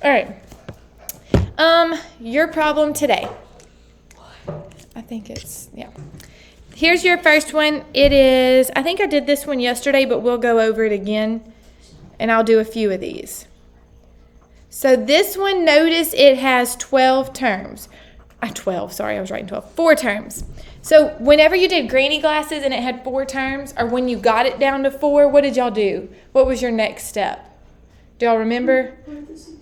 All right. Your problem today. I think it's, yeah. Here's your first one. It is, I think I did this one yesterday, but we'll go over it again, and I'll do a few of these. So this one, notice it has 12 terms. 12, sorry, I was writing 12. 4 terms. So whenever you did granny glasses and it had 4 terms, or when you got it down to 4, what did y'all do? What was your next step? Do y'all remember?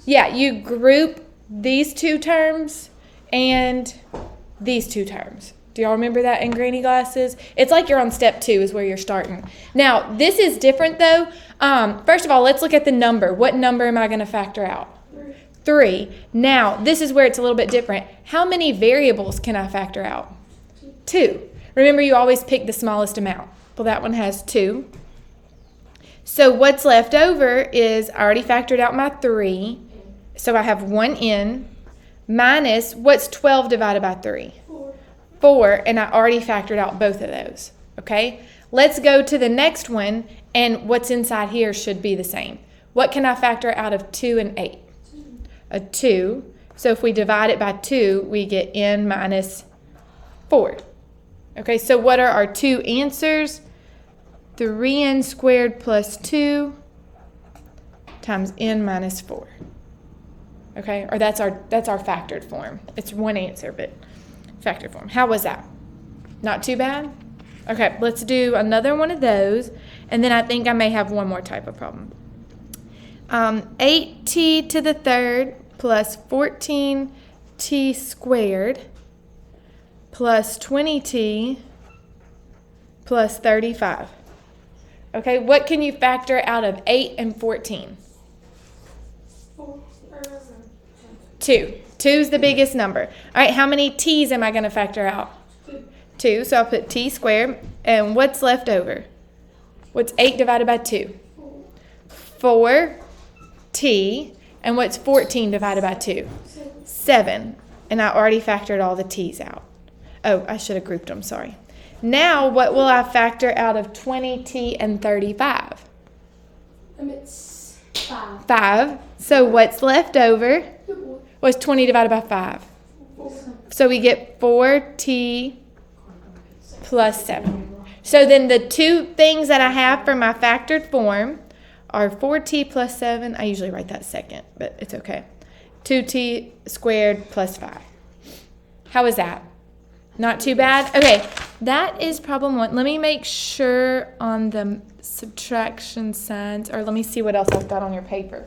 Yeah, you group these 2 terms and these 2 terms. Do y'all remember that in granny glasses? It's like you're on step 2 is where you're starting. Now, this is different though. First of all, let's look at the number. What number am I going to factor out? 3. Now, this is where it's a little bit different. How many variables can I factor out? 2. Remember, you always pick the smallest amount. Well, that one has 2. So what's left over is, I already factored out my 3. So I have 1 n minus, what's 12 divided by 3? 4, and I already factored out both of those. Okay? Let's go to the next one, and what's inside here should be the same. What can I factor out of 2 and 8? A 2. So if we divide it by 2, we get n minus 4. Okay, so what are our 2 answers? 3n squared plus 2 times n minus 4. Okay, or that's our factored form. It's one answer, but factored form. How was that? Not too bad? Okay, let's do another one of those, and then I think I may have one more type of problem. 8t to the third plus 14t squared plus 20t plus 35. Okay, what can you factor out of 8 and 14? 2. 2 is the biggest number. All right, how many t's am I going to factor out? 2. So I'll put t squared. And what's left over? What's 8 divided by 2? 4t. And what's 14 divided by 2? 7. And I already factored all the t's out. Oh, I should have grouped them, sorry. Now, what will I factor out of 20t and 35? It's 5. 5. So what's left over? What's 20 divided by 5? 4. So we get 4t plus 7. So then the 2 things that I have for my factored form are 4t plus 7. I usually write that second, but it's okay. 2t squared plus 5. How is that? Not too bad? Okay, that is problem 1. Let me make sure on the subtraction signs, or let me see what else I've got on your paper,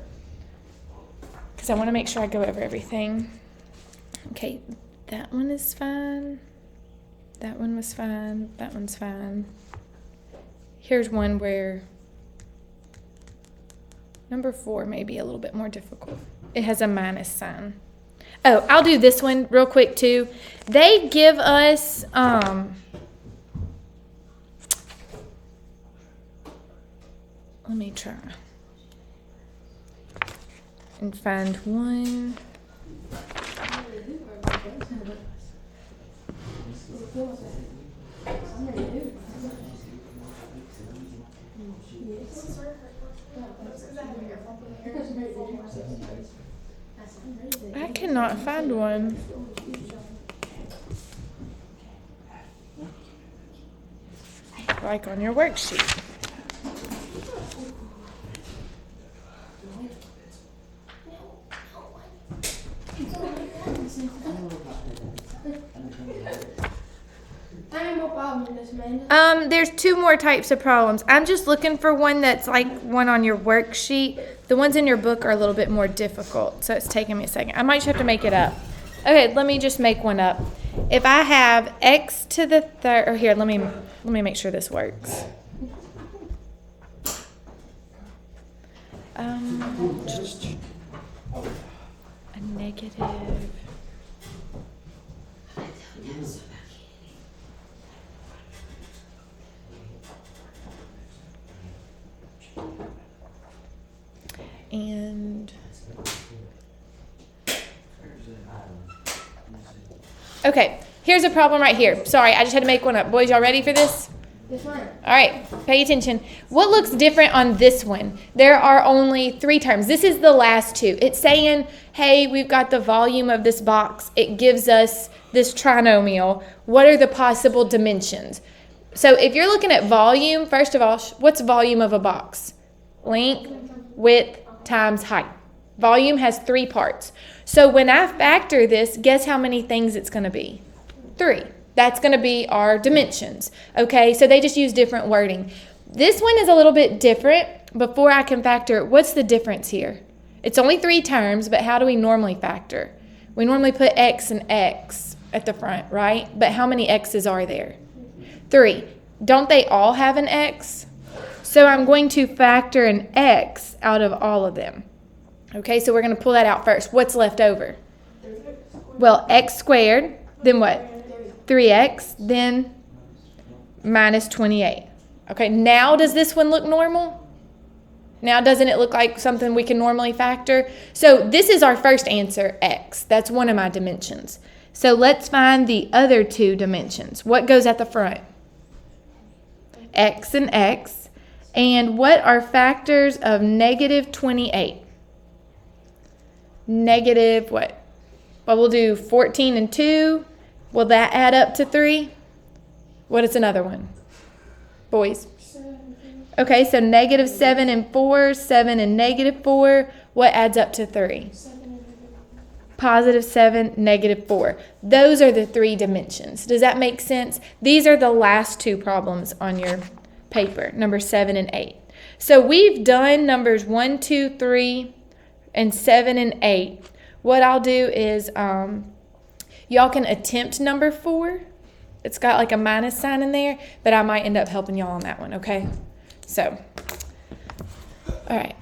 because I want to make sure I go over everything. Okay, that one is fine. That one was fine. That one's fine. Here's one where number 4 may be a little bit more difficult. It has a minus sign. Oh, I'll do this one real quick too. They give us, let me try and find one. I cannot find one. Like on your worksheet. There's 2 more types of problems. I'm just looking for one that's like one on your worksheet. The ones in your book are a little bit more difficult, so it's taking me a second. I might just have to make it up. Okay, let me just make one up. If I have x to the third, or here, let me make sure this works. A negative. And okay, here's a problem right here. Sorry, I just had to make one up. Boys, y'all ready for this? Yes, ma'am. All right, pay attention. What looks different on this one? There are only 3 terms. This is the last 2. It's saying, hey, we've got the volume of this box. It gives us this trinomial. What are the possible dimensions? So if you're looking at volume, first of all, what's volume of a box? Length, width, times height. Volume has 3 parts. So when I factor this, guess how many things it's going to be? 3. That's going to be our dimensions. Okay, so they just use different wording. This one is a little bit different. Before I can factor, what's the difference here? It's only 3 terms, but how do we normally factor? We normally put x and x at the front, right? But how many x's are there? 3. Don't they all have an x? So I'm going to factor an x out of all of them. Okay, so we're going to pull that out first. What's left over? Well, x squared, then what? 3x, then minus 28. Okay, now does this one look normal? Now doesn't it look like something we can normally factor? So this is our first answer, x. That's one of my dimensions. So let's find the other 2 dimensions. What goes at the front? X and x. And what are factors of negative 28? Negative what? Well, we'll do 14 and 2. Will that add up to 3? What is another one? Boys. Okay, so negative 7 and 4, 7 and negative 4. What adds up to 3? Positive 7, negative 4. Those are the 3 dimensions. Does that make sense? These are the last 2 problems on your paper, number 7 and 8. So we've done numbers 1, 2, 3, and 7 and 8. What I'll do is y'all can attempt number 4. It's got like a minus sign in there, but I might end up helping y'all on that one, okay? So, all right.